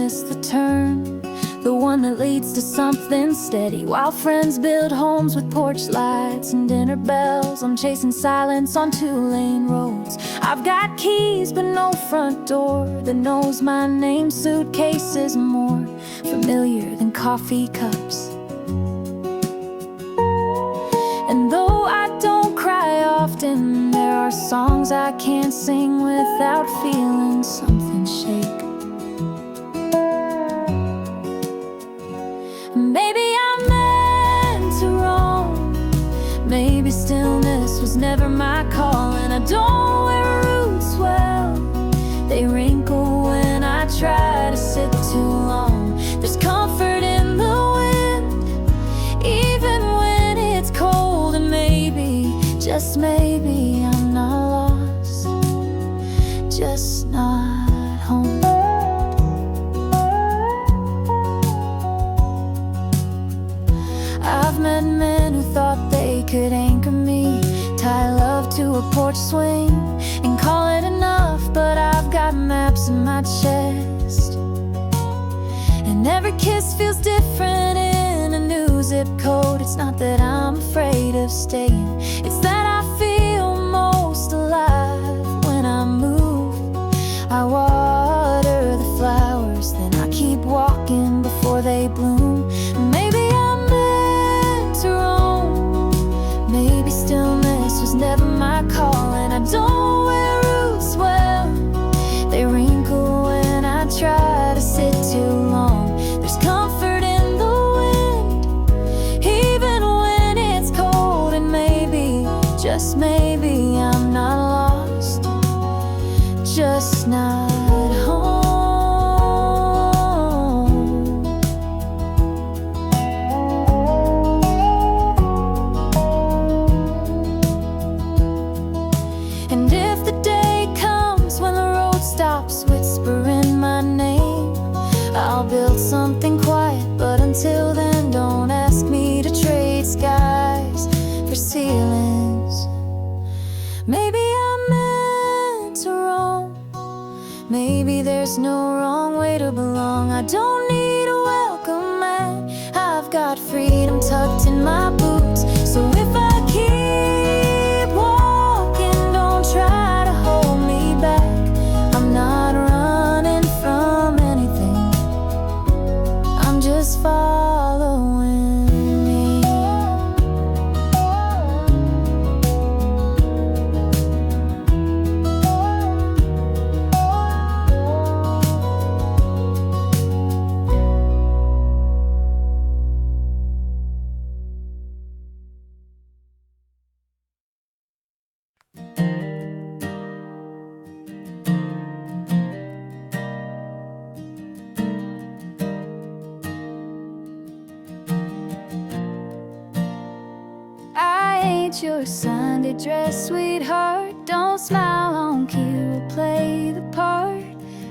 miss the turn, the one that leads to something steady. While friends build homes with porch lights and dinner bells, I'm chasing silence on two-lane roads. I've got keys but no front door that knows my name. Suitcases more familiar than coffee cups. And though I don't cry often, there are songs I can't sing without feeling something shake. Maybe I'm meant to roam, maybe stillness was never my call. And I don't wear roots well, they wrinkle when I try to sit too long. There's comfort in the wind, even when it's cold. And maybe, just maybe, I'm not lost, just not home. I've met men who thought they could anchor me, tie love to a porch swing and call it enough. But I've got maps in my chest, and every kiss feels different in a new zip code. It's not that I'm afraid of staying, it's that I feel most alive when I move. I water the flowers, then I keep walking before they bloom. Maybe I'm meant to roam, maybe stillness was never my call. And I don't wear roots well, they wrinkle when I try to sit too long. There's comfort in the wind, even when it's cold. And maybe, just maybe, I'm not lost, just not home. And if the day comes when the road stops whispering my name, I'll build something quiet. But until then, don't ask me to trade skies for ceilings. Maybe I'm meant to roam, maybe there's no wrong way to belong. I don't need a welcome mat, I've got freedom tucked in my boots. So if I keep walking, don't try to hold me back. I'm not running from anything, I'm just following me. I ain't your Sunday dress, sweetheart. Don't smile on cue or play the part.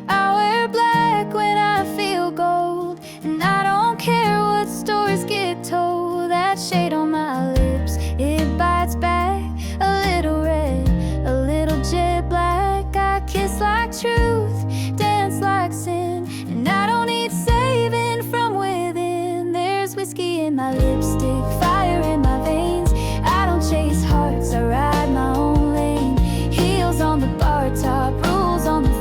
I wear black when I feel gold, and I don't care what stories get told. That shade on my lips, it bites back. A little red, a little jet black. I kiss like truth, dance like sin, and I don't need saving from within. There's whiskey in my lipstick, fire in my veins. I don't chase hearts, I ride my own lane. Heels on the bar top, rules on the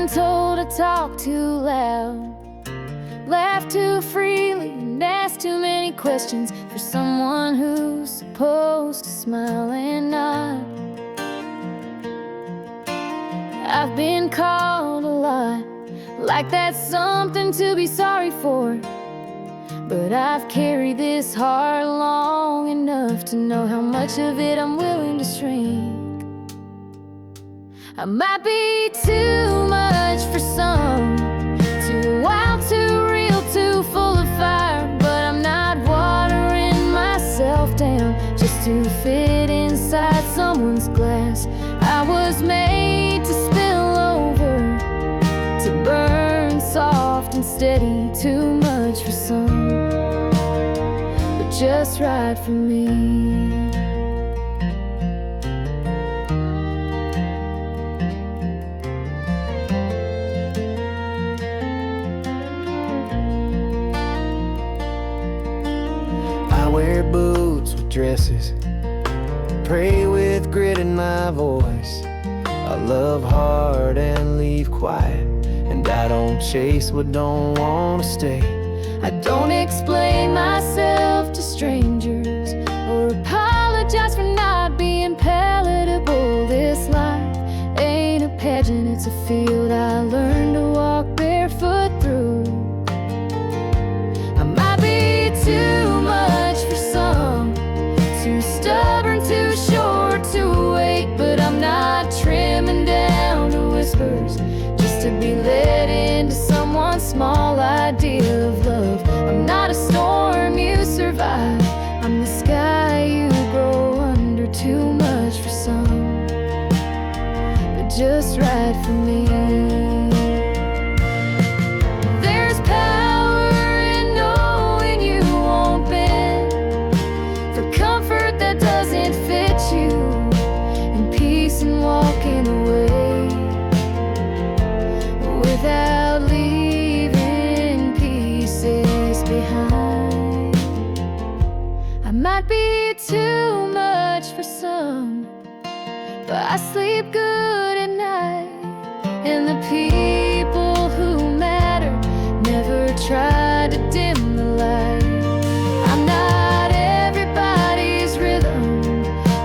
been told to talk too loud, laugh too freely, and ask too many questions for someone who's supposed to smile and nod. I've been called a lot, like that's something to be sorry for, but I've carried this heart long enough to know how much of it I'm willing to shrink. I might be too much for some, too wild, too real, too full of fire, but I'm not watering myself down just to fit inside someone's glass. I was made to spill over, to burn soft and steady. Too much for some, but just right for me. I wear boots with dresses, pray with grit in my voice. I love hard and leave quiet, and I don't chase what don't want to stay. I don't explain myself to strangers or apologize for not being palatable. This life ain't a pageant, it's a field I learned to walk barefoot through. I might be too much for some, too stubborn, too short to wait, but I'm not trimming down to whispers just to be led into someone's small idea of love. I'm not a storm you survive, I'm the sky you grow under. Too much for some, but just right for me. There's power in knowing you won't bend, for comfort that doesn't fit you, and peace in walking away without leaving pieces behind. I might be too much for some, but I sleep good at night, and the people who matter never try to dim the light. I'm not everybody's rhythm,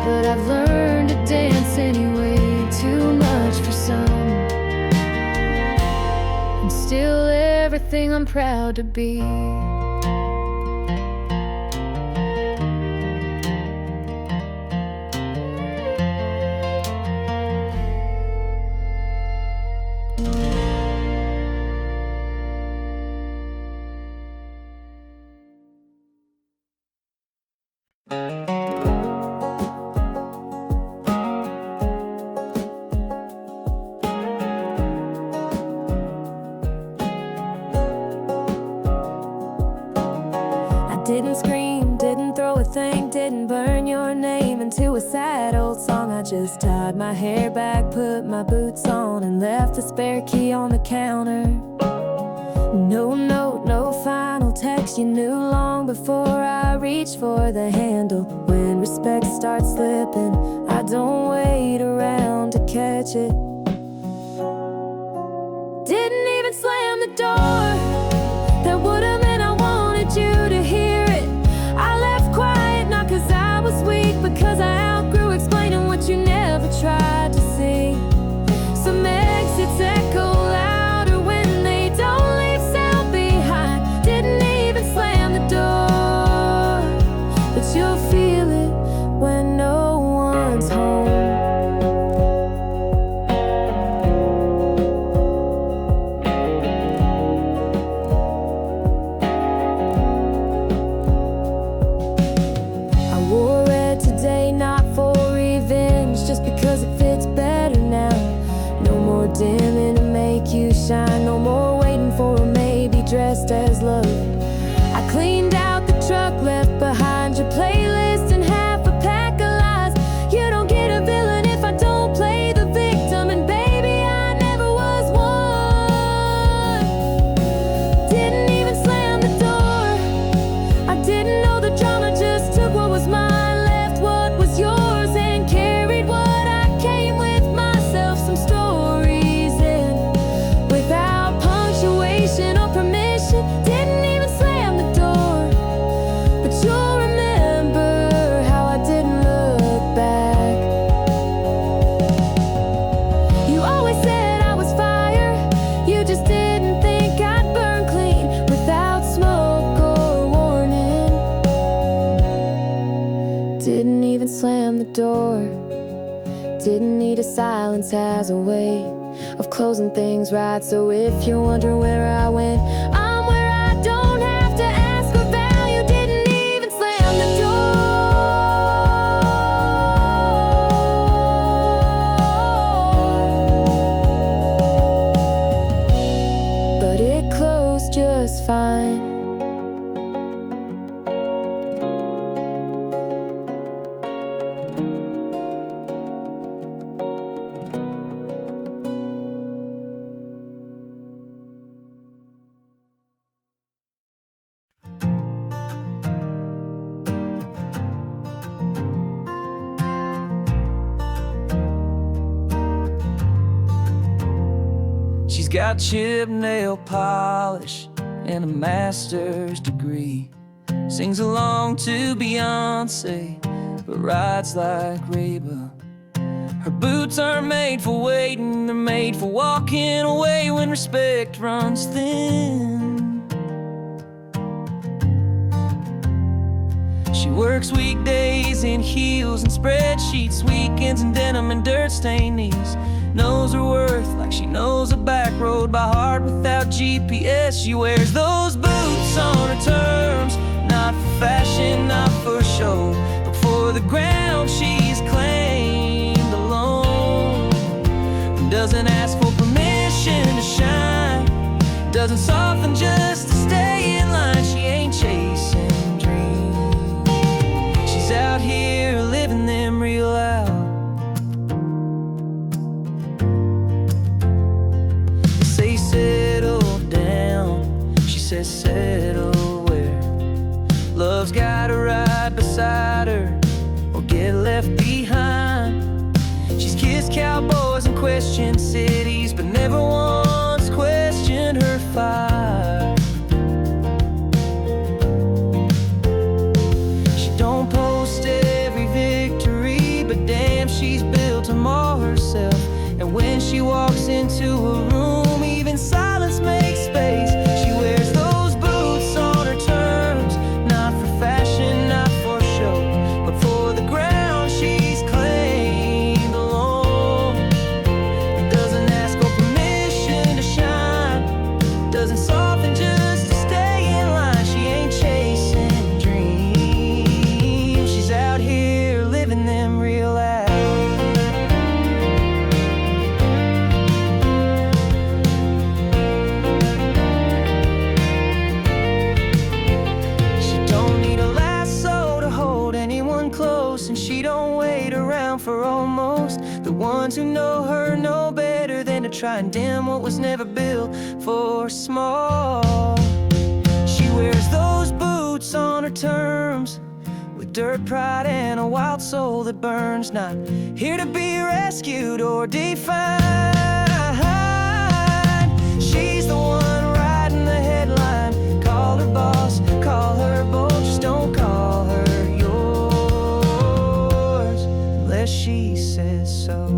but I've learned to dance anyway. Too much for some, and still everything I'm proud to be. Didn't scream, didn't throw a thing, didn't burn your name into a sad old song. I just tied my hair back, put my boots on, and left the spare key on the counter. No note, no final text, you knew long before I reached for the handle. When respect starts slipping, I don't wait around to catch it. Didn't even slam the door, that would've meant I wanted you to hear it. I left quiet, not cause I was weak, because I outgrew explaining what you never tried to see. Some exits echo louder when they don't leave sound behind. Didn't even slam the door, but you'll feel it when no one's home. even slam the door. Didn't need a silence as a way of closing things right. So if you're wondering where I went, I'm where I don't have to ask or value. Didn't even slam the door, but it closed just fine. She's got chip nail polish and a master's degree. Sings along to Beyonce, but rides like Reba. Her boots aren't made for waiting, they're made for walking away when respect runs thin. She works weekdays in heels and spreadsheets, weekends in denim and dirt-stained knees. Knows her worth like she knows a back road by heart without GPS. She wears those boots on her terms, not for fashion, not for show, but for the ground she's claimed alone. And doesn't ask for permission to shine, doesn't soften just to stay in line. She ain't chasing dreams, she's out here living them real out. Settle down, she says settle where? Love's gotta ride beside her or get left behind. She's kissed cowboys and questioned cities, but never once questioned her fire. She don't post every victory, but damn, she's built them all herself. And when she walks into a room, even silence makes space. She wears those boots on her terms, not for fashion, not for show, but for the ground she's claimed alone. Doesn't ask for permission to shine, doesn't soften just to stay in line. She ain't chasing dreams, she's out here living them real out. And she don't wait around for almost. The ones who know her know better than to try and dim what was never built for small. She wears those boots on her terms, with dirt pride and a wild soul that burns. Not here to be rescued or defined. She's the one riding the headline. Call her boss, call her bold, just don't call her unless she says so.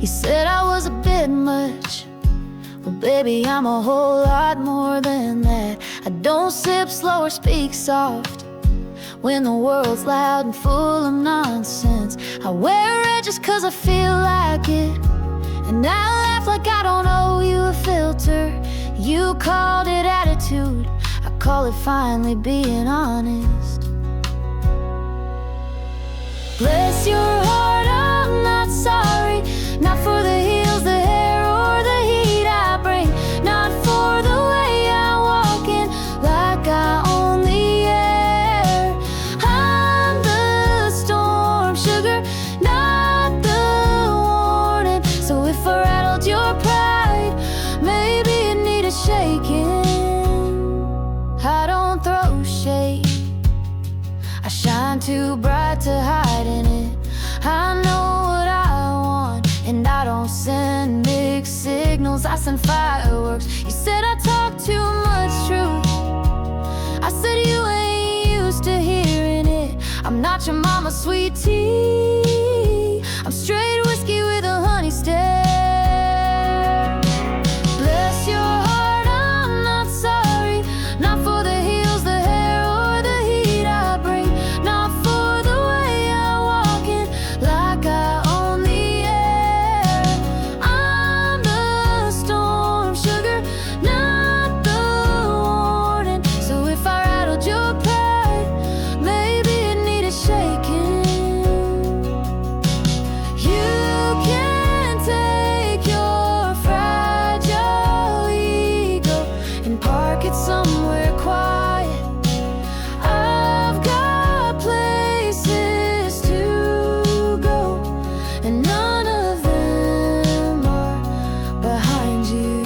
You said I was a bit much. Well, baby, I'm a whole lot more than that. I don't sip slow or speak soft when the world's loud and full of nonsense. I wear red just cause I feel like it, and I laugh like I don't owe you a filter. You called it attitude, I call it finally being honest. Bless your heart, I'm not sorry. Not for the heels, the hair, or the heat I bring. Not for the way I walk in like I own the air. I'm the storm, sugar, not the warning. So if I rattled your pride, maybe you need a shaking. I don't throw shade, I shine too bright to hide in it. candles, I send fireworks. You said I talk too much truth. I said you ain't used to hearing it. I'm not your mama's sweet tea. I'm straight whiskey with a honey stare. Bless your heart, I'm not sorry. Not for the heels, the hair, or the heat I bring. Not for the way I walk in like I own the air. I'm the storm, sugar, not the warning. So if I rattled your pride, maybe it needed shaking. You can take your fragile ego and park it somewhere quiet. I've got places to go, and none of them are behind you.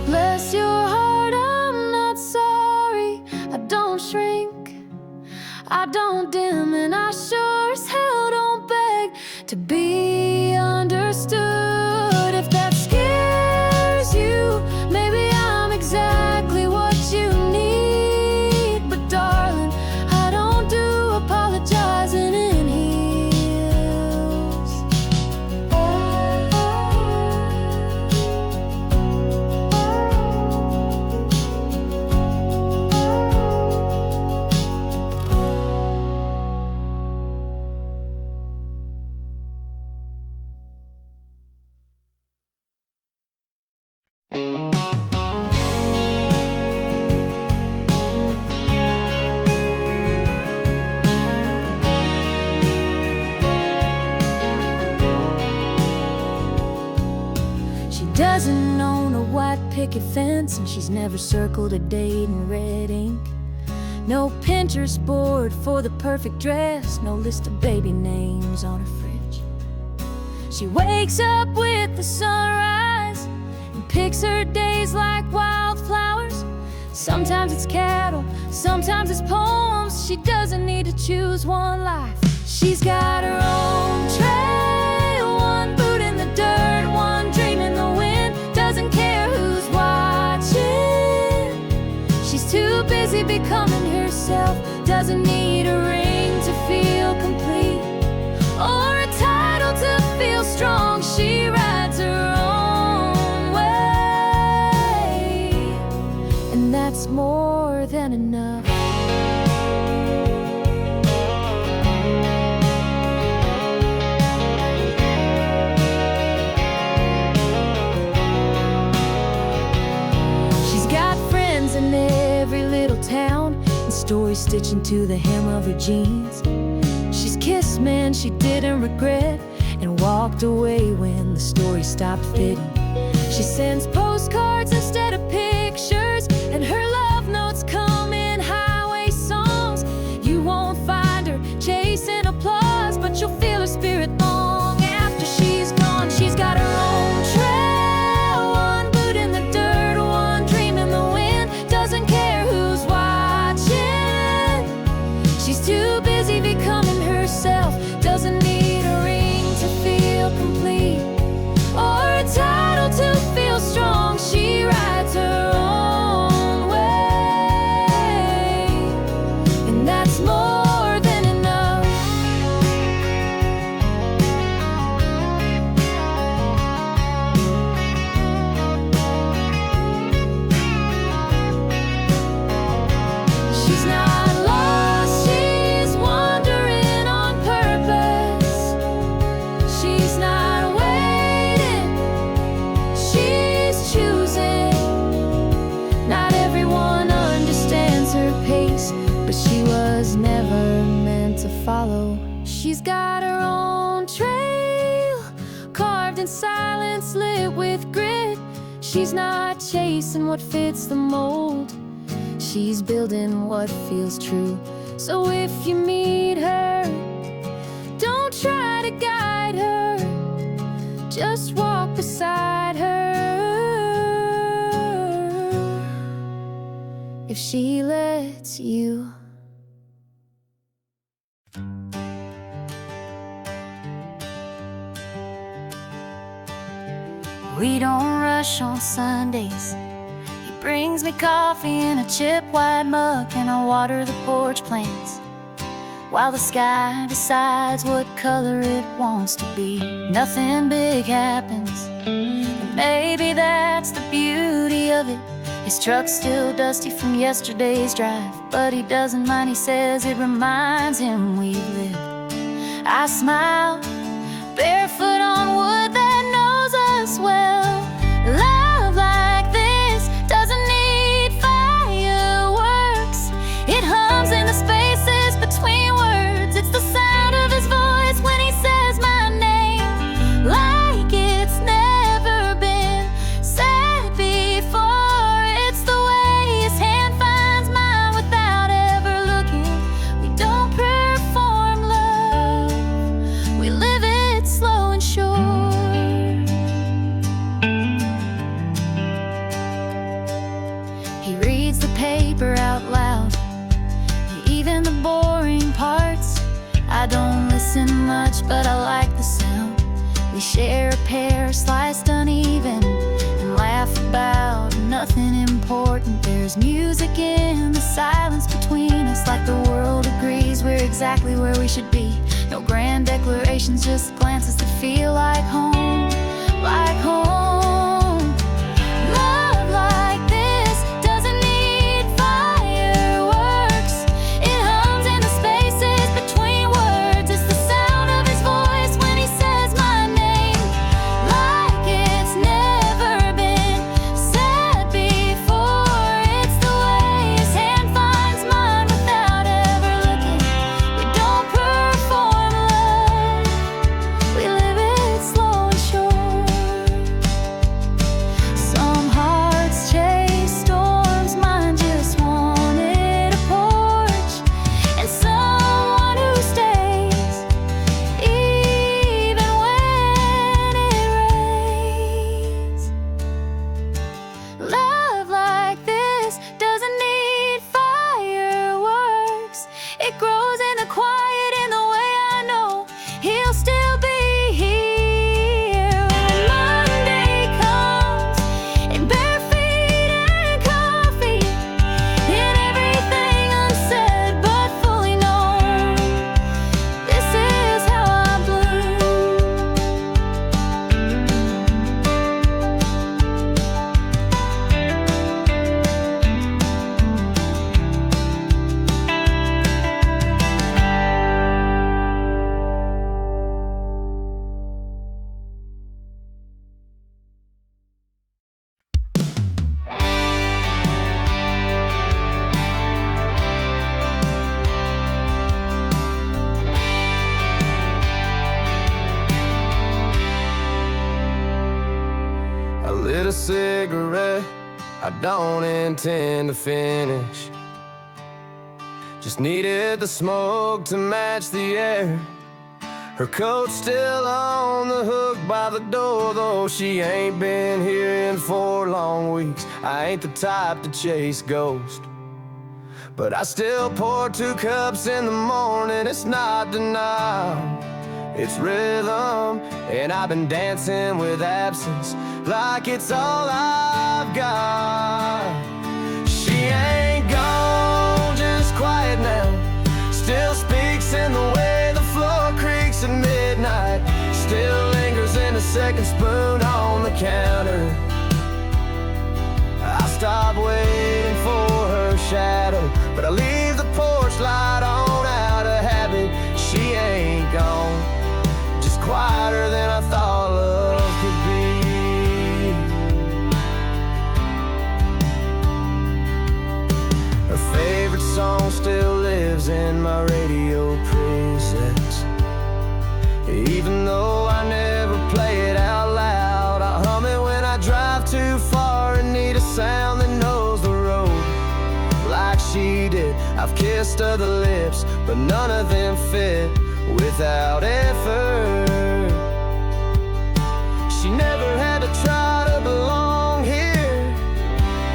Bless your heart, I'm not sorry. I don't shrink, I don't dim, and I sure as hell don't beg to be understood. If that scares you, maybe I'm exactly what you need. But darling, I don't do apologizing in heels. She doesn't own a white picket fence, and she's never circled a date in red ink. No Pinterest board for the perfect dress, no list of baby names on her fridge. She wakes up with the sunrise and picks her days like wildflowers. Sometimes it's cattle, sometimes it's poems. She doesn't need to choose one life. She's got her own trail, one boot in the dirt, one dream in the wind. Doesn't care who's watching. She's too busy becoming herself. Doesn't need a ring to feel complete, or a title to feel strong. She rides her own way, and that's more than enough. She's got friends in every little town, and stories stitched into the hem of her jeans. She's kissed men she didn't regret, and walked away when the story stopped fitting. She sends postcards instead of pictures, and her love notes come in highway songs. You won't find her chasing applause, but you'll feel her spirit long after she's gone. She's got her own trail, one boot in the dirt, one dream in the wind. Doesn't care who's watching. She's too busy becoming herself. Doesn't need a ring to feel complete, or a title to feel strong. She rides her own way, and that's more than enough. She's not lost, she's wandering on purpose. She's not waiting, she's choosing. Not everyone understands her pace, but she was never meant to follow. She's got her own trail, carved in silence, lit with grit. She's not chasing what fits the mold, she's building what feels true. So if you meet her, don't try to guide her, just walk beside her. If she lets you. We don't rush on Sundays. He brings me coffee in a chip white mug, and I water the porch plants while the sky decides what color it wants to be. Nothing big happens, and maybe that's the beauty of it. His truck's still dusty from yesterday's drive, but he doesn't mind. He says it reminds him we've lived. I smile, barefoot on wood that knows us well. Love like this doesn't need fireworks. It hums in the spaces between words. It's the sound of his voice when he says my name, like it's never been said before. It's the way his hand finds mine without ever looking. We don't perform love, we live it slow and sure. He reads the paper out loud, even the boring parts. I don't listen much, but I like the sound. We share a pear sliced uneven and laugh about nothing important. There's music in the silence between us, like the world agrees we're exactly where we should be. No grand declarations, just glances that feel like home, like home. Love like this doesn't need fireworks. It hums in the spaces between words. It's the sound of his voice when he says my name, like it's never been said before. It's the way his hand finds mine without ever looking. We don't perform love, we live it slow and sure. Some hearts chase storms, mine just wanted a porch and someone who stays even when it rains. Love like this doesn't need fireworks. It grows in the quiet, in the way I know he'll still be here when Monday comes, in bare feet and coffee, in everything unsaid but fully known. This is how I bloom. I lit a cigarette, I don't intend to finish. Just needed the smoke to match the air. Her coat's still on the hook by the door, though she ain't been here in 4 long weeks. I ain't the type to chase ghosts, but I still pour 2 cups in the morning. It's not denial, it's rhythm, and I've been dancing with absence like it's all I've got. She ain't gone, just quiet now. Still speaks in the way the floor creaks at midnight. Still lingers in a second spoon on the counter. I stop waiting for her shadow, but I leave the porch light on out of habit. She ain't gone, just quieter than I thought love could be. Her favorite song still lives in my radio presets, even though I never play it out loud. I hum it when I drive too far and need a sound that knows the road like she did. I've kissed other lips, but none of them fit without effort. She never had to try to belong here,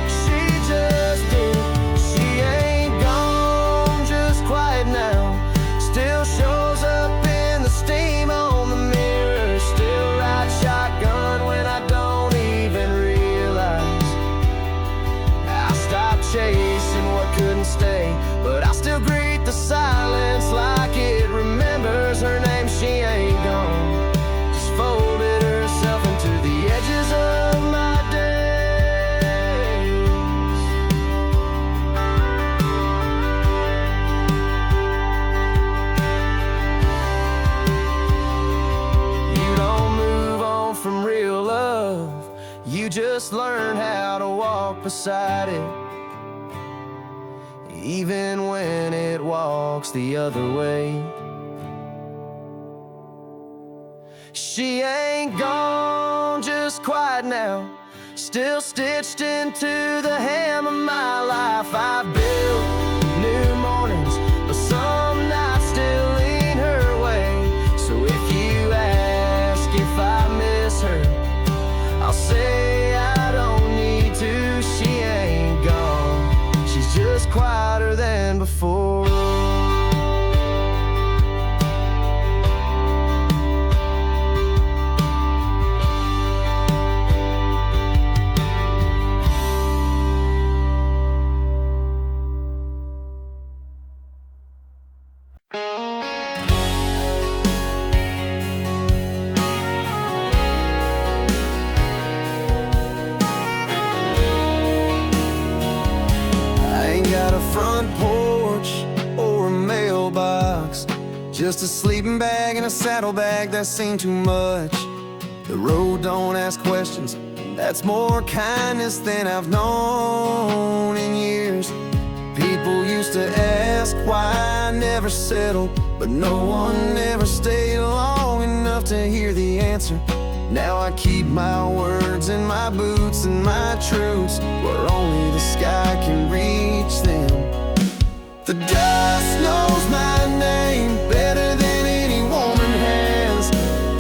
she just did. She ain't gone, just quiet now. Still shows up in the steam on the mirror. Still ride shotgun when I don't just learned how to walk beside it, even when it walks the other way. She ain't gone, just quiet now, still stitched into the hem of my life. I built new mornings, but some nights still lean her way. So if you ask if I miss her, I'll say I don't need to. She ain't gone, she's just quieter than before. Front porch or a mailbox, just a sleeping bag and a saddlebag that seemed too much. The road don't ask questions, that's more kindness than I've known in years. People used to ask why I never settled, but no one ever stayed long enough to hear the answer. Now I keep my words in my boots and my truths, where only the sky can reach them. The dust knows my name better than any woman has.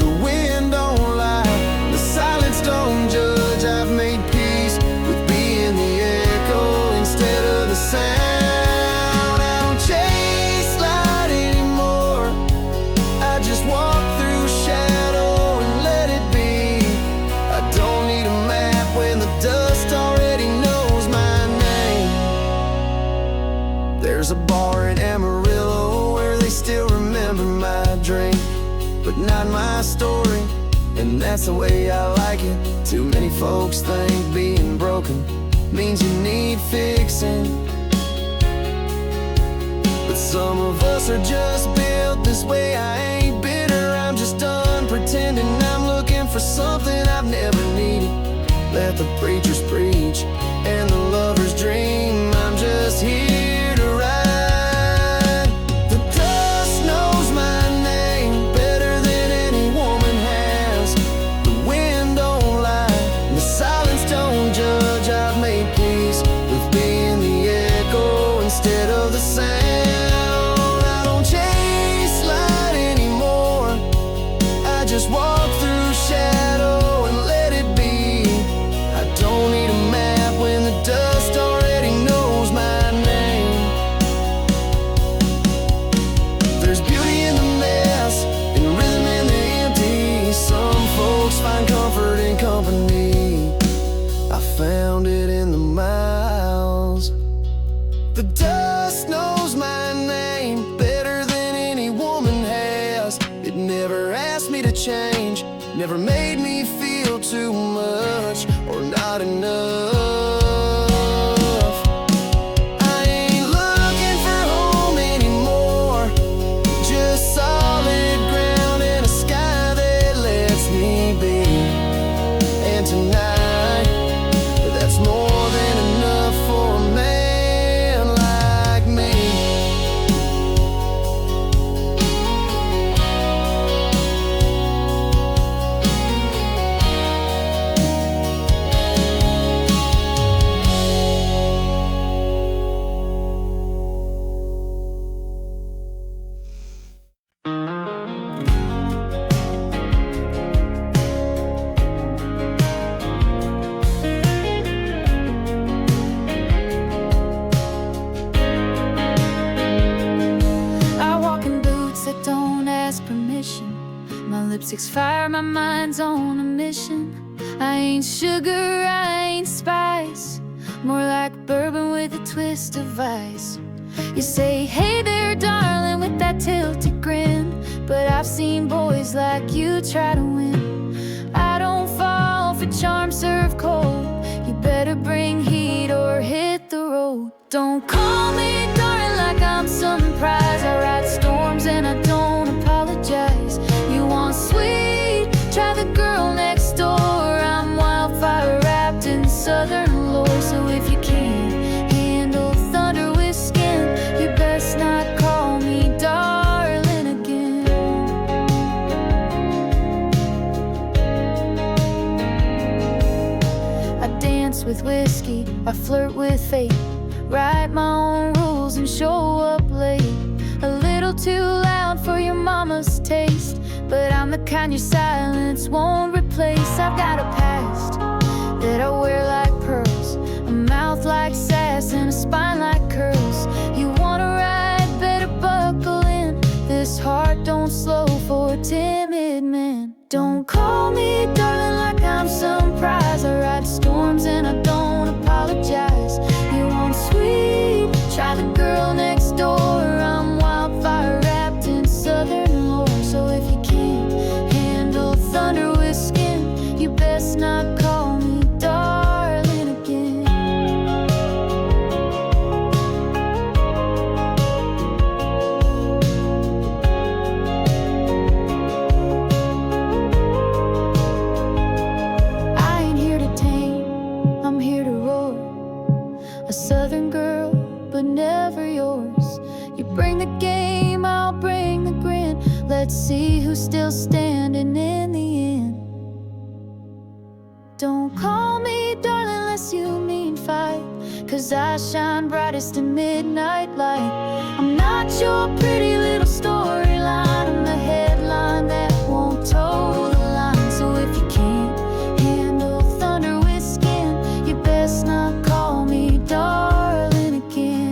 The wind don't lie, the silence don't judge. I've made peace with being the echo instead of the sound. I don't chase light anymore, I just walk through shadow and let it be. I don't need a map when the dust already knows my name. There's a bar in Amarillo where they still remember my drink, but not my story, and that's the way I like it. Too many folks think being broken means you need fixing, but some of us are just built this way. I ain't bitter, I'm just done pretending I'm looking for something I've never needed. Let the preachers preach and the lovers dream, I'm just here to ride. The dust knows my name better than any woman has. The wind don't lie, the silence don't judge. I've made peace with being the echo instead of the sound. I don't chase light anymore, I just walk through shadow and let it be. I don't need a map when the dust already knows my name. There's beauty in the mess and rhythm in the empty. Some folks find comfort in company, I found it in the miles. The dust knows my name better than any woman has. It never asked me to change, never made me feel too much or not enough. I ain't looking for home anymore, just solid ground and a sky that lets me be. And tonight, that's more than enough for a man like me. I walk in boots that don't ask permission. My lipstick's fire, my mind's on a mission. I ain't sugar, I ain't spice, more like bourbon with a twist of ice. You say, hey there, darling, with that tilted grin, but I've seen boys like you try to win. I don't fall for charm served cold, you better bring heat or hit the road. Don't call me darling like I'm some prize. I ride storms and I don't apologize. You want sweet? Try the girl next door. I'm wildfire wrapped in whiskey or flirt with fate. Write my own rules and show up late. A little too loud for your mama's taste, but I'm the kind your silence won't replace. I've got a past that I wear like pearls, a mouth like sass and a spine like curls. You wanna ride, better buckle in. This heart don't slow for a timid man. Don't call me darling like I'm some prize. I ride storms and I don't apologize. You want sweet? Try the girl next door. I'm wildfire wrapped in southern lore. So if you can't handle thunder with skin, you best not call me darling again. I ain't here to tame, I'm here to roar. A southern girl, but never yours. You bring the game, I'll bring the grin. Let's see who's still standing in the end. Don't call me darling unless you mean fight, 'cause I shine brightest in midnight light. I'm not your pretty little storyline, I'm the headline that won't toe the line. So if you can't handle thunder with skin, you best not call me darling again.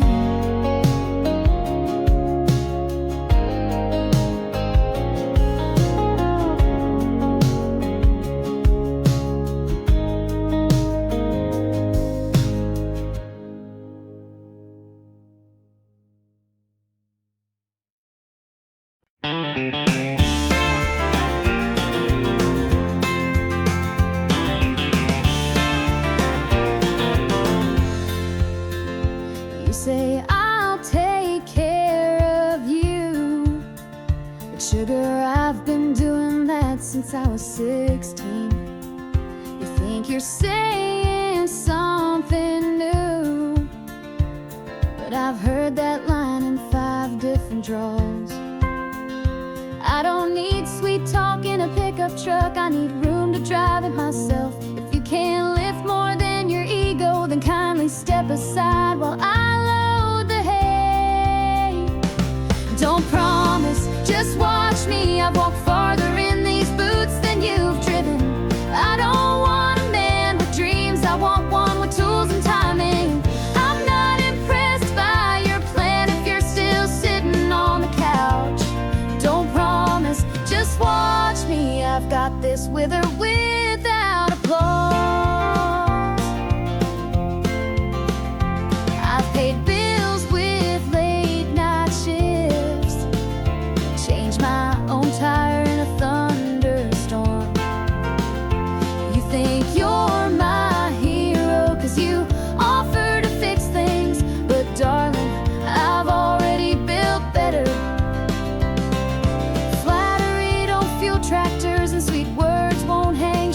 You say I'll take care of you, but sugar, I've been doing that since I was 16. You think you're saying something new, but I've heard that line in 5 different draws. I don't need sweet talk in a pickup truck, I need room to drive it myself. If you can't lift more than your ego, then kindly step aside while I load the hay. Don't promise, just watch me. I've walked farther in these boots than you've driven. I don't want a man with dreams, I want one with tools and timing. I'm not impressed by your plan if you're still sitting on the couch. Don't promise, just watch me. I've got this with or without applause. I've paid bills with late night shifts, changed my own tire in a thunderstorm. You think you're my hero 'cause you offer to fix things, but darling, I've already built better. Flattery don't fuel tractors and sweet words won't hang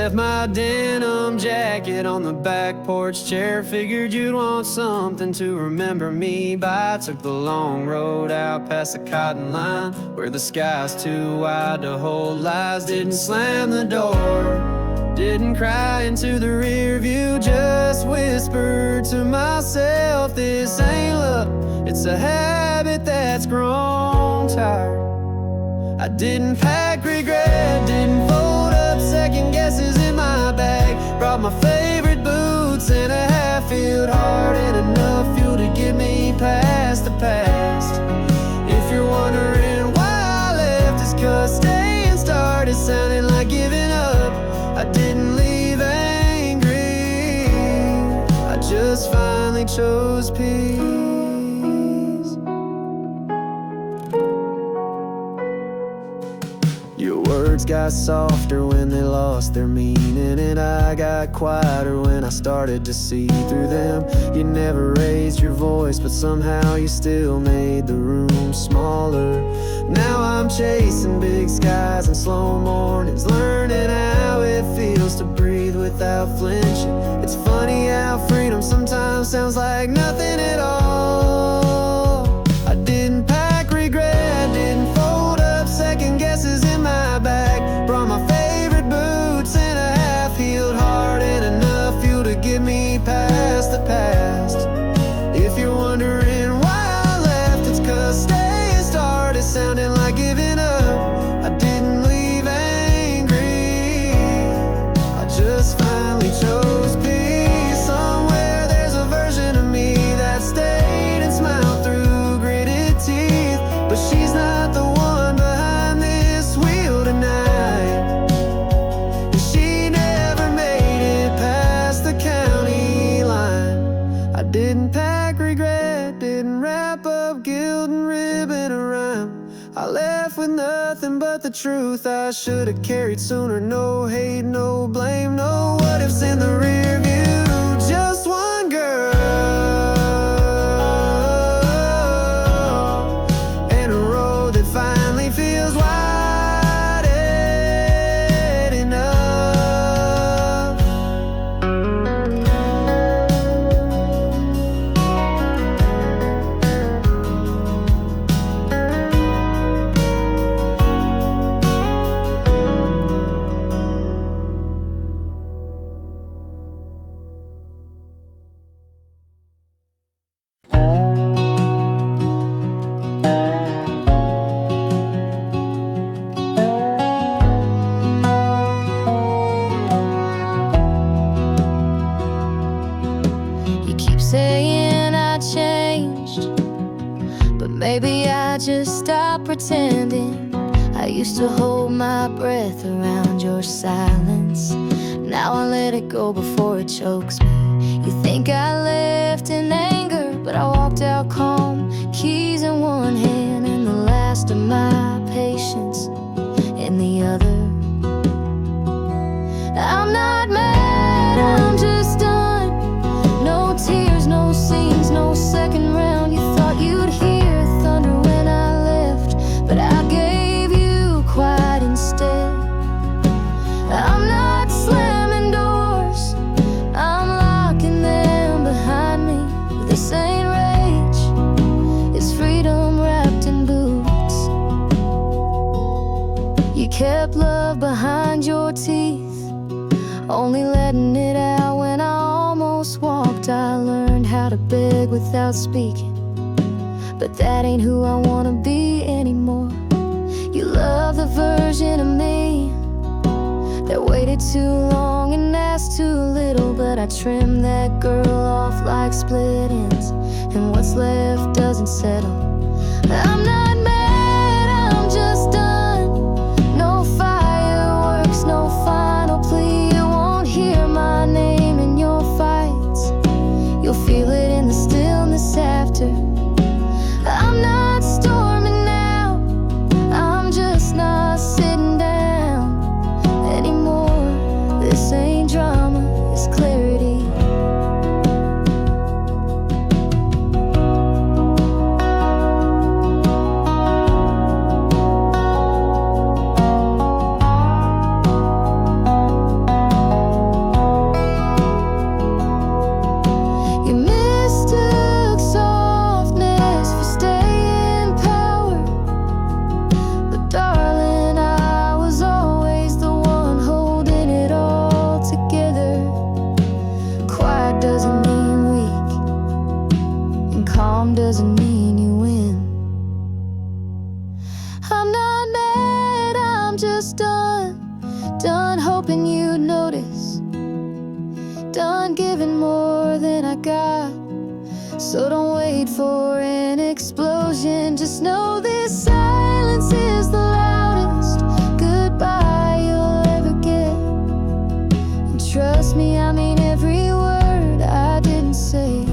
left my denim jacket on the back porch chair. Figured you'd want something to remember me by. Took the long road out past the cotton line, where the sky's too wide to hold lies. Didn't slam the door, didn't cry into the rear view. Just whispered to myself, this ain't love, it's a habit that's grown tired. I didn't pack regret, didn't fold up second guesses in my bag. Brought my favorite boots and a half-filled heart, and enough fuel to get me past the past. If you're wondering why I left, it's 'cause staying started sounding like giving up. I didn't leave angry, I just finally chose peace. Your words got softer when they lost their meaning, and I got quieter when I started to see through them. You never raised your voice, but somehow you still made the room smaller. Now I'm chasing big skies and slow mornings, learning how it feels to breathe without flinching. It's funny how freedom sometimes sounds like nothing at all. I didn't pack regret, didn't fold up second guesses in my bag. Brought my favorite boots and a half-healed heart, and enough fuel to get me past the past. If you're wondering why I left, it's 'cause staying started sounding like giving up. I didn't leave angry, I just finally chose peace. Somewhere there's a version of me that stayed and smiled through gritted teeth, but she's not the one behind this wheel tonight. And she never made it past the county line. I didn't pack regret, didn't wrap up guilt and ribbon around. I left with nothing but the truth I should have carried sooner. No hate, no blame, no what ifs in the rear view. Just one girl and a road that finally feels wide enough. You keep saying I changed, but maybe I just stopped pretending. I used to hold my breath around your silence. Now I let it go before it chokes me. You think I left in anger, but I walked out calm, keys in one hand and the last of my patience in the other. I'm not mad, I'm just done. No tears, no scenes, no second round. You thought you'd hear thunder when I left, but I gave you quiet instead. I'm not slamming doors, I'm locking them behind me. This ain't rage, it's freedom wrapped in boots. You kept love behind your teeth, only letting it out when I almost walked. I learned how to beg without speaking, but that ain't who I wanna be anymore. You love the version of me that waited too long and asked too little, but I trimmed that girl off like split ends, and what's left doesn't settle. I'm not mad, I'm just done. No fireworks, no final plea. You won't hear my name in your fights, you'll feel it in the stillness after. I'm not storming now, I'm just not sitting down anymore. This ain't drama, it's clarity. I'm not mad, I'm just done hoping you'd notice, done giving more than I got. So don't wait for an explosion, just know this silence is the loudest goodbye you'll ever get. And trust me, I mean every word I didn't say.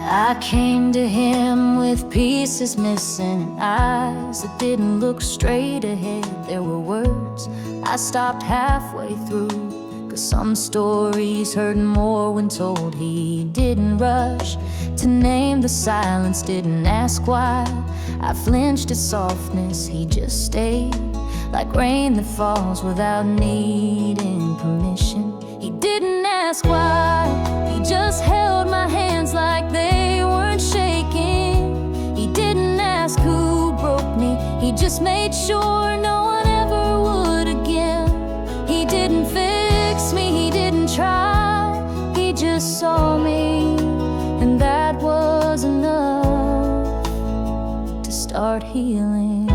I came to him with pieces missing and eyes that didn't look straight ahead. There were words I stopped halfway through, 'cause some stories hurt more when told. He didn't rush to name the silence, didn't ask why I flinched at softness. He just stayed like rain that falls without needing permission. He didn't ask why, he just held my hands like they weren't shaking. He didn't ask who broke me, he just made sure no one ever would again. He didn't fix me, he didn't try, he just saw me, and that was enough to start healing.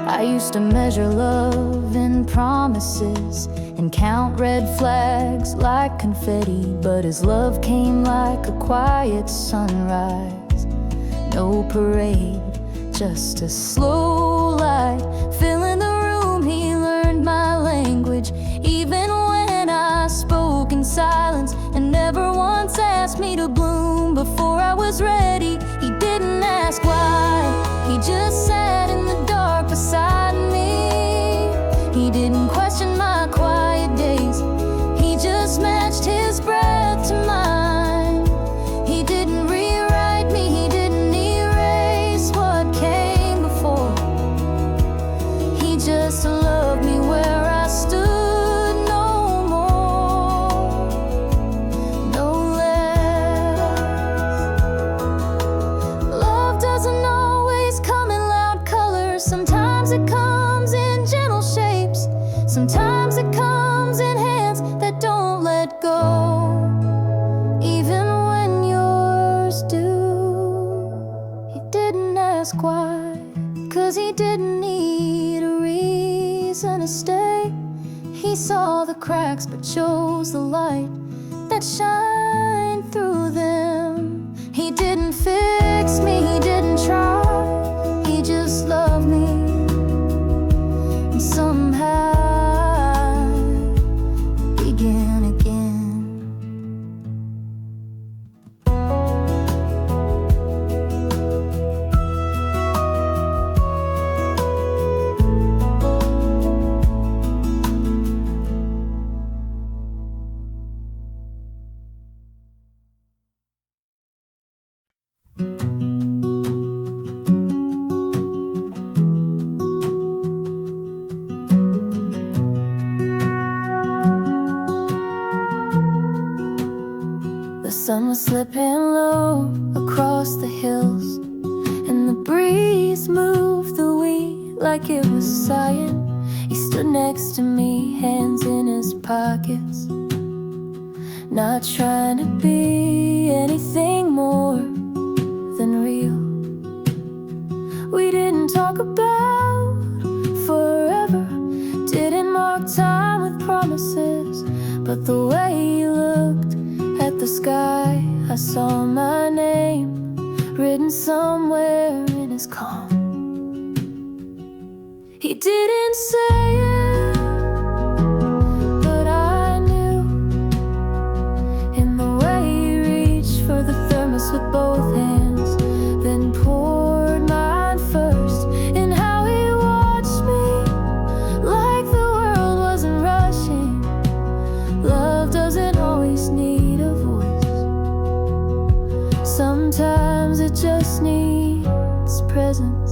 I used to measure love in promises and count red flags like confetti, but his love came like a quiet sunrise. No parade, just a slow light filling the room. He learned my language even when I spoke in silence, and never once asked me to bloom before I was ready. He didn't ask why, he just sat in the dark beside me. He didn't question my quiet days, he just matched his breath to mine. He didn't rewrite me, he didn't erase what came before. He just loved me where I stood, no more, no less. Love doesn't always come in loud colors, sometimes it comes in gentle shapes, sometimes it comes in hands that don't let go, even when yours do. He didn't ask why, 'cause he didn't need a reason to stay. He saw the cracks but chose the light that shined through them. He didn't fix me, he didn't try, he just loved me, and somehow began again. The sun was slipping low across the hills, and the breeze moved the wheat like it was sighing. He stood next to me, hands in his pockets, not trying to be anything more than real. We didn't talk about forever, didn't mark time with promises, but the way he looked at the sky, I saw my name written somewhere in his calm. He didn't say it, but I knew, in the way he reached for the thermos with both hands, then poured mine first, and how he watched me like the world wasn't rushing. Love doesn't always need a voice, sometimes it just needs presence.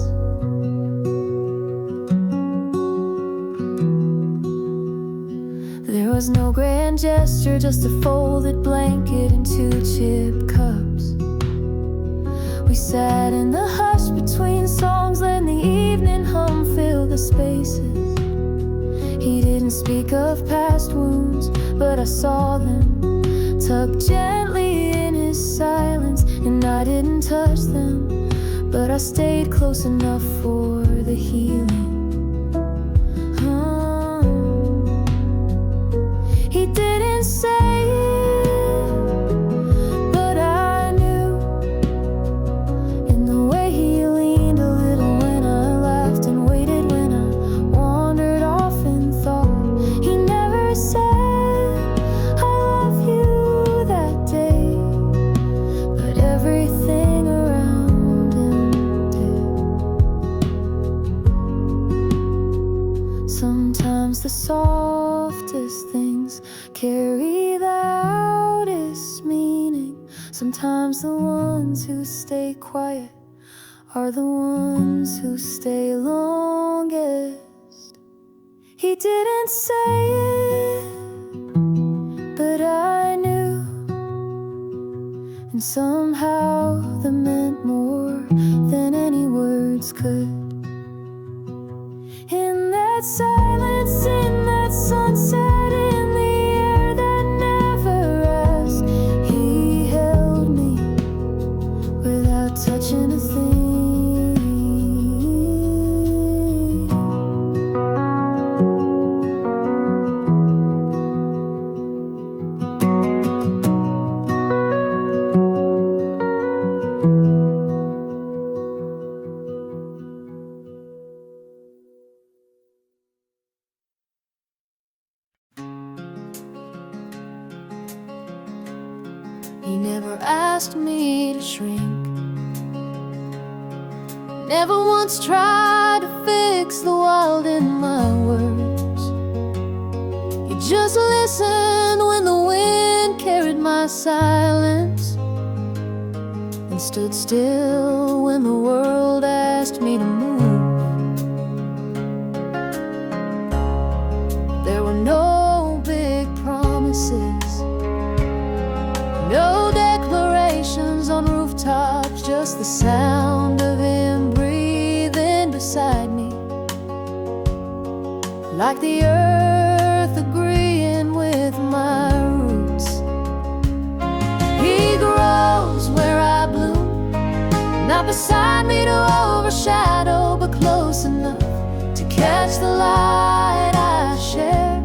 was no grand gesture, just a folded blanket and 2 chip cups. We sat in the hush between songs, letting the evening hum fill the spaces. He didn't speak of past wounds, but I saw them tucked gently in his silence. And I didn't touch them, but I stayed close enough for the healing. He didn't say it, but I knew. In the way he leaned a little when I laughed, and waited when I wandered off in thought. He never said I love you that day, but everything around him did. Sometimes the softest things carry the loudest meaning. Sometimes the ones who stay quiet are the ones who stay longest. He didn't say it, but I knew. And somehow that meant more than any words could. In that silence, in that sunset, in the air that never asked, he held me without touching a thing. He never asked me to shrink, never once tried to fix the wild in my words. He just listened when the wind carried my silence, and stood still when the world asked me to move. There were no big promises, no declarations on rooftops, just the sound of him breathing beside me, like the earth agreeing with my roots. He grows where I bloom, not beside me to overshadow, but close enough to catch the light I share.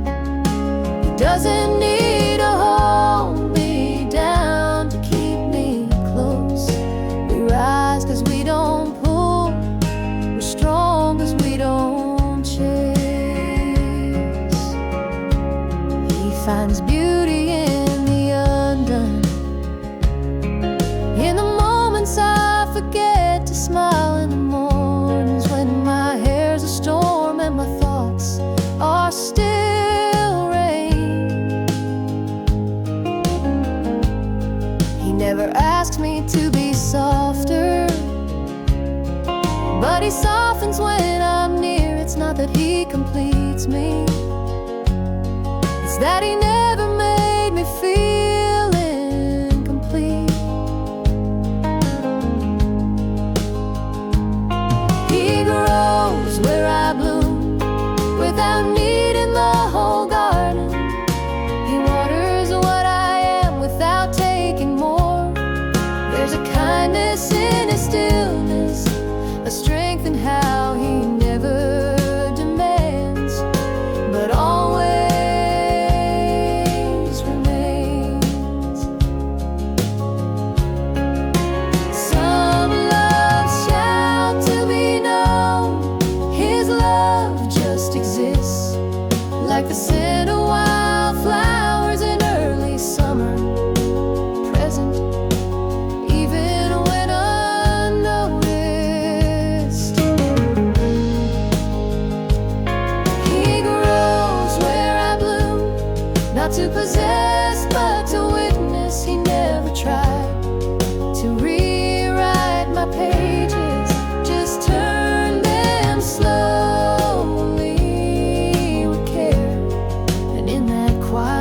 He doesn't need a hold me down to keep me close. We rise 'cause we don't pull, we're strong 'cause we don't chase. He finds beauty in the undone, in the moments I forget to smile, in the mornings when my hair's a storm and my thoughts are still rain. He never asks me to be softer, but he softens when I'm near. It's not that he completes me, it's that he never made me feel incomplete. He grows where I bloom, without needing the whole garden. He waters what I am without taking more. There's a kindness in his stillness, a strength in how he never demands, but always remains. Some loves shout to be known, his love just exists, like the scent of wildflowers in early summer, present even when unnoticed. He grows where I bloom, not to possess but to witness. He never tried to rewrite my pages, just turn them slowly with care. And in that quiet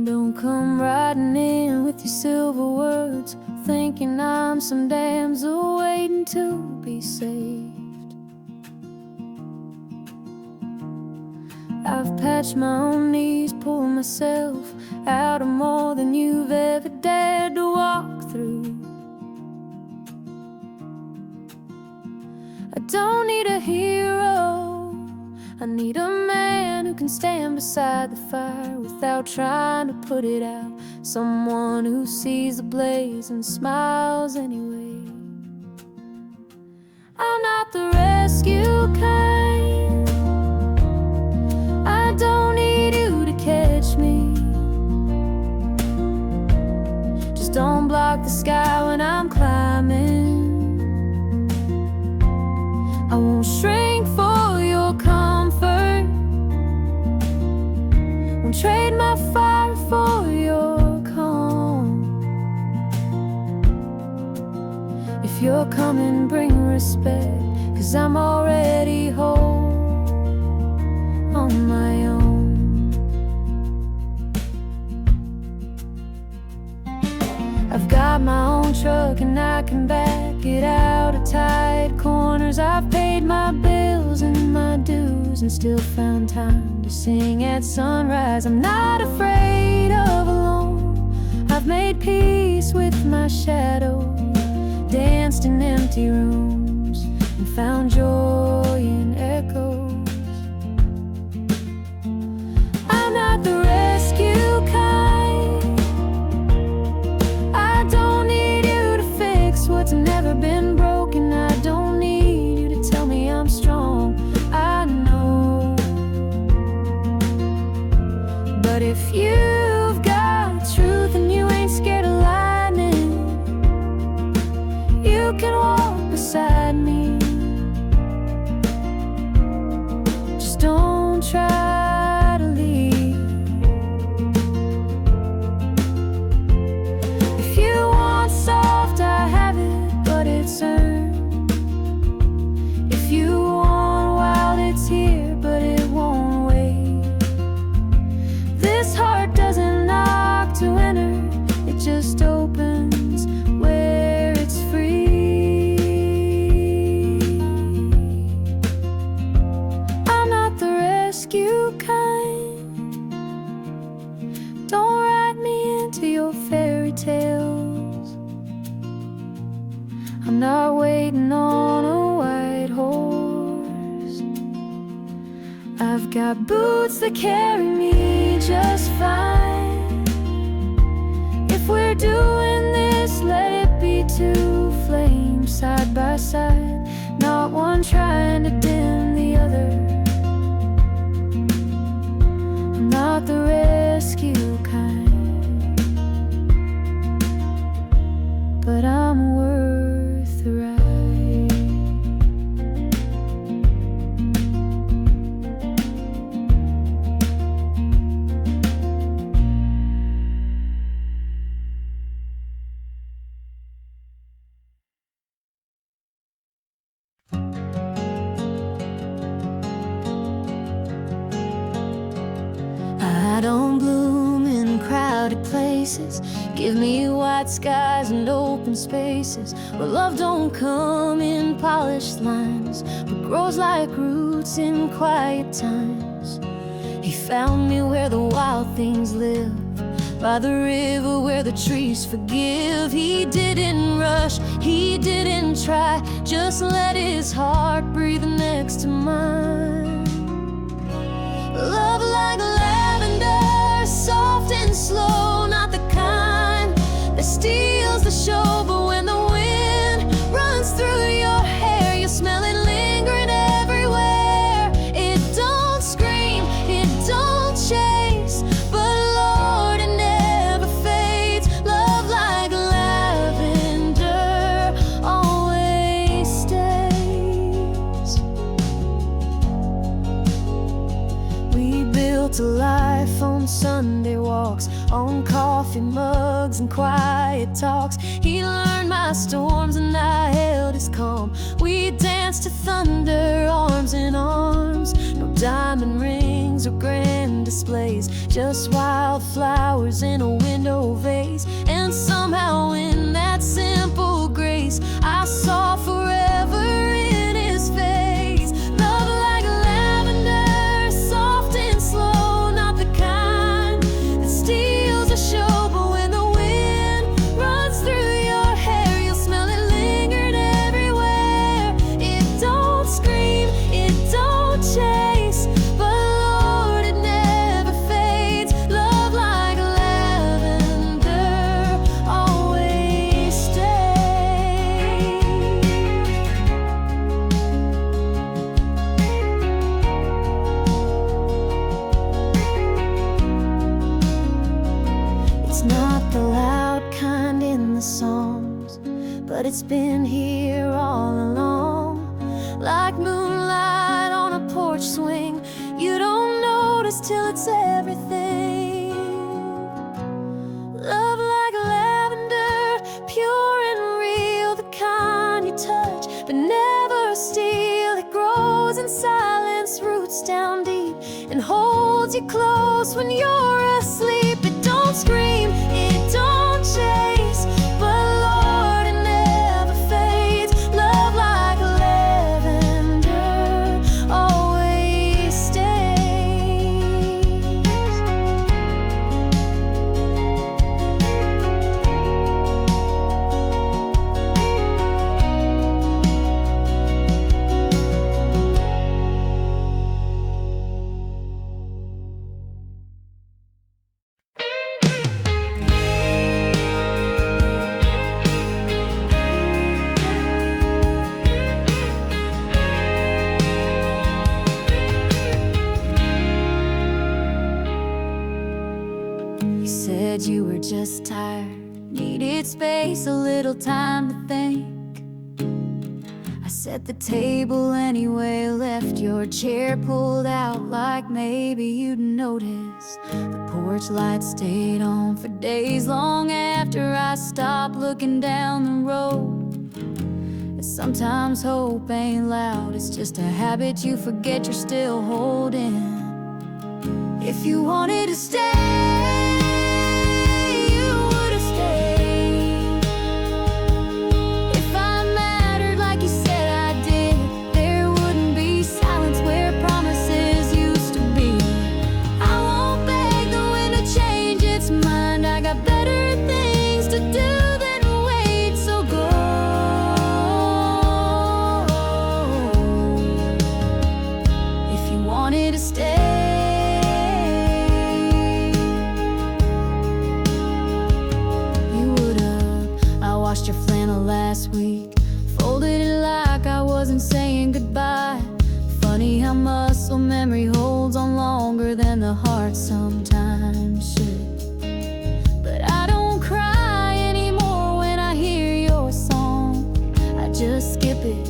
Don't come riding in with your silver words, thinking I'm some damsel waiting to be saved. I've patched my own knees, pulled myself out of more than you've ever dared to walk through. I don't need a hero, I need a man who can stand beside the fire without trying to put it out. Someone who sees the blaze and smiles anyway. I'm not the rescue kind, I don't need you to catch me. Just don't block the sky when I'm climbing. I won't shrink for your comfort, won't trade my fire for your calm. If you're coming, bring respect, 'cause I'm already whole on my own. I've got my own truck and I can back it out of tight corners. I've paid my bills and my dues and still found time to sing at sunrise. I'm not afraid of alone, I've made peace with my shadow, danced in empty rooms and found joy in echoes. I'm not the rescue kind, I don't need you to fix what's never been broken. I don't need you to tell me I'm strong, I know. But if you've got truth and you ain't scared of lightning, you can walk beside me. Just don't try to leave. If you want soft, I have it, but it's earned. If you want wild, it's here, but it won't wait. This heart doesn't knock to enter, it just opens where it's free. I'm not the rescue kind, don't write me into your fairy tales. I'm not waiting on a white horse, I've got boots that carry me just fine. If we're doing this, let it be two flames side by side, not one trying to dim the other. I'm not the rescue kind, but I'm worth the ride. I don't bloom in crowded places, give me white skies and open spaces, where love don't come in polished lines, but grows like roots in quiet times. He found me where the wild things live, by the river where the trees forgive. He didn't rush, he didn't try, just let his heart breathe next to mine. Love like lavender, soft and slow, not the kind that steals the show. But when the wind runs through your hair, you smell it lingering everywhere. It don't scream, it don't chase, but Lord, it never fades. Love like lavender always stays. We built a life on Sunday walks, on coffee mugs and quiet talks. He learned my storms and I held his calm. We danced to thunder, arms in arms. No diamond rings or grand displays, just wildflowers in a window vase. And somehow in that simple grace I saw forever in his face. Love like lavender, soft and slow, not the kind that steals a show, but when the wind runs through your hair, you'll smell it lingered everywhere. It don't scream, it don't chase, but Lord, it never fades. Love like lavender always stays. It's not the loud kind in the songs, but it's been here all along. Like moonlight on a porch swing, you don't notice till it's everything. Love like lavender, pure and real, the kind you touch but never steal. It grows in silence, roots down deep, and holds you close when you're asleep. It don't scream, it don't chase, but Lord, it never fades. Love like lavender always stays. You said you were just tired, needed space, a little time to think. I set the table anyway, left your chair pulled out like maybe you'd noticed. The porch light stayed on for days long after I stopped looking down the road. And sometimes hope ain't loud, it's just a habit you forget you're still holding. If you wanted to stay, you would have stayed. If I mattered like you said I did, there wouldn't be silence where promises used to be. I won't beg the wind to change its mind, I got better things to do than wait, so go. If you wanted to stay, washed your flannel last week, folded it like I wasn't saying goodbye. Funny how muscle memory holds on longer than the heart sometimes should. But I don't cry anymore when I hear your song. I just skip it,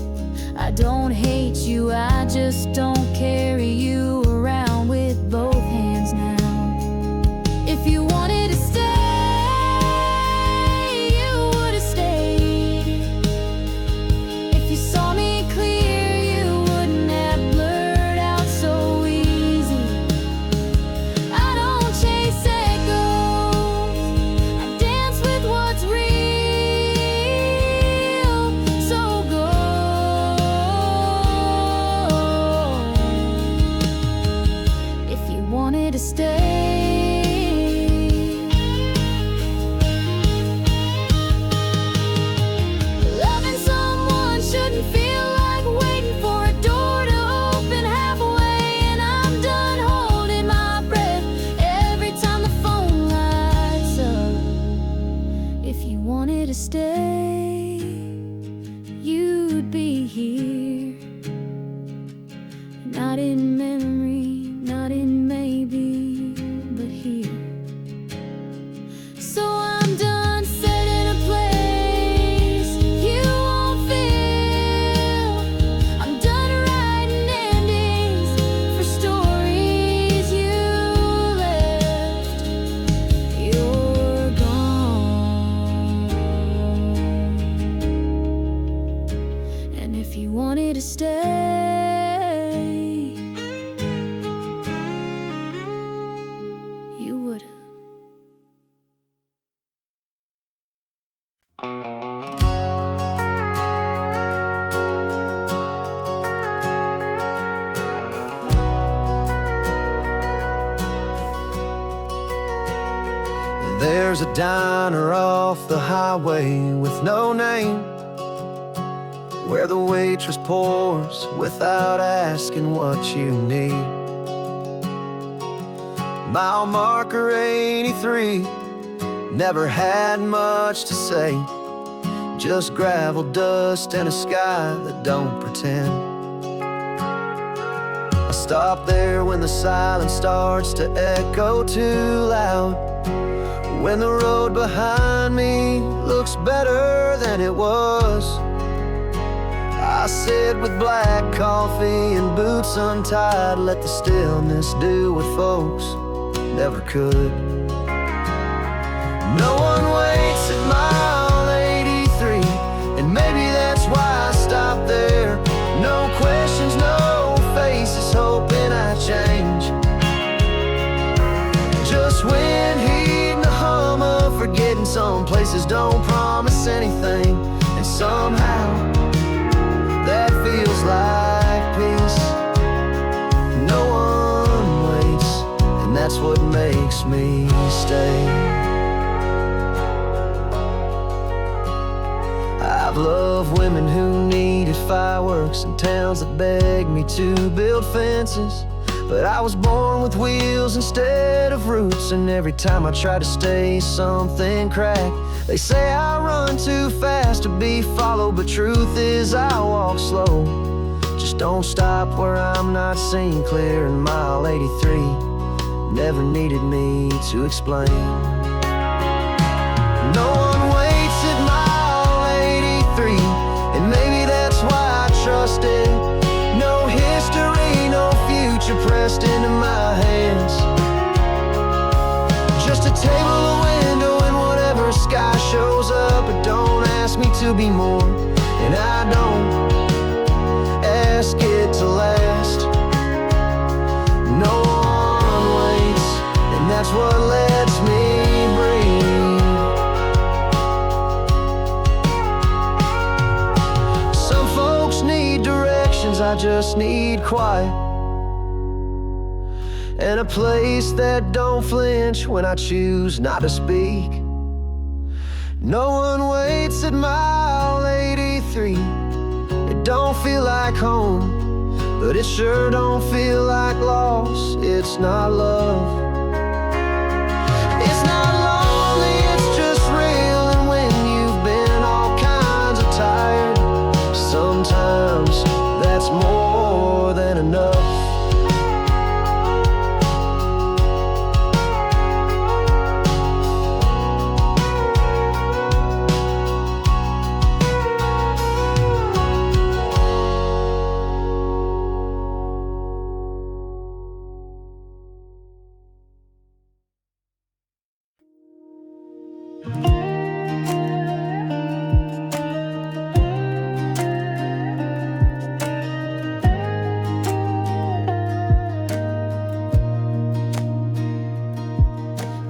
I don't hate you, I just don't carry you around with both hands now. If you wanted to stay, to stay. Loving someone shouldn't feel like waiting for a door to open halfway, and I'm done holding my breath every time the phone lights up. If you wanted to stay, you'd be here, not in memory, not in maybe. There's a diner off the highway with no name, where the waitress pours without asking what you need. Mile marker 83, never had much to say, just gravel, dust, and a sky that don't pretend. I stop there when the silence starts to echo too loud, when the road behind me looks better than it was. I sit with black coffee and boots untied, let the stillness do what folks never could. No one waits at mile 83, and maybe that's why I stopped there. No questions, no faces, hoping I change. Just wind, heat, and the hum of forgetting. Some places don't promise anything, and somehow that feels like peace. No one waits, and that's what makes me stay. I've loved women who needed fireworks and towns that begged me to build fences, but I was born with wheels instead of roots, and every time I try to stay, something cracked. They say I run too fast to be followed, but truth is I walk slow. Just don't stop where I'm not seen clear, and mile 83 never needed me to explain. No one waits at mile 83, and maybe that's why I trust it. No history, no future pressed into my hands. Just a table, a window, and whatever sky shows up. But don't ask me to be more, and I don't ask it to last. No one waits, and that's what lets me breathe. Some folks need directions, I just need quiet, and a place that don't flinch when I choose not to speak. No one waits at mile 83. It don't feel like home, but it sure don't feel like loss. It's not love, it's not lonely, it's just real. And when you've been all kinds of tired, sometimes that's more than enough.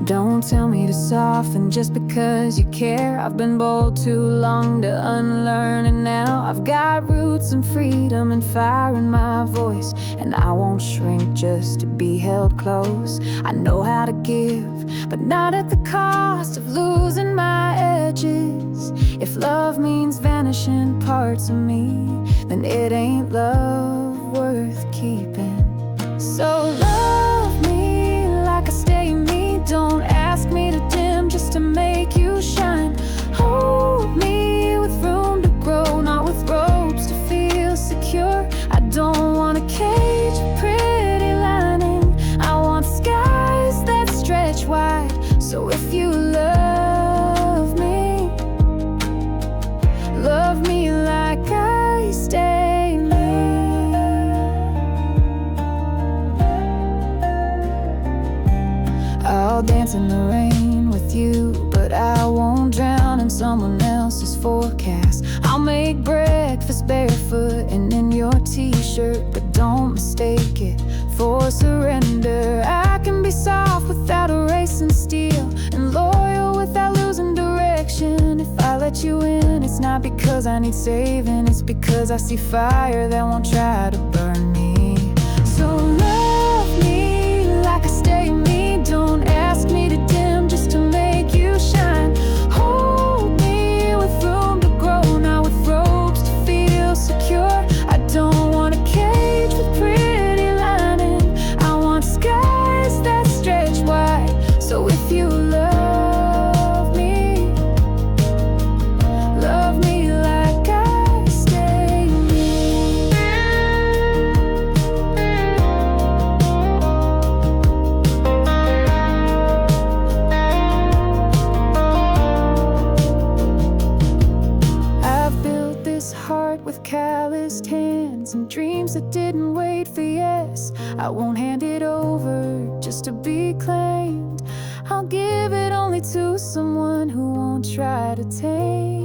Don't tell me to soften just because you care. I've been bold too long to unlearn, and now I've got roots and freedom and fire in my voice, and I won't shrink just to be held close. I know how to give, but not at the cost of losing my edges. If love means vanishing parts of me, then it ain't love worth keeping. So love me like I stay me. Don't ask me to dim just to make you shine. Hold me with room to grow, not with ropes to feel secure. I don't want a cage of pretty lining, I want skies that stretch wide. So if you love me like I stay me. I'll dance in the rain with you, but I won't drown in someone else's forecast. I'll make breakfast barefoot and in your t-shirt, but don't mistake it for surrender. I can be soft without erasing steel, and loyal without losing direction. If I let you in, it's not because I need saving, it's because I see fire that won't try to burn me. So love me like I stay me. Don't ask me to dim just to make yours to be claimed. I'll give it only to someone who won't try to take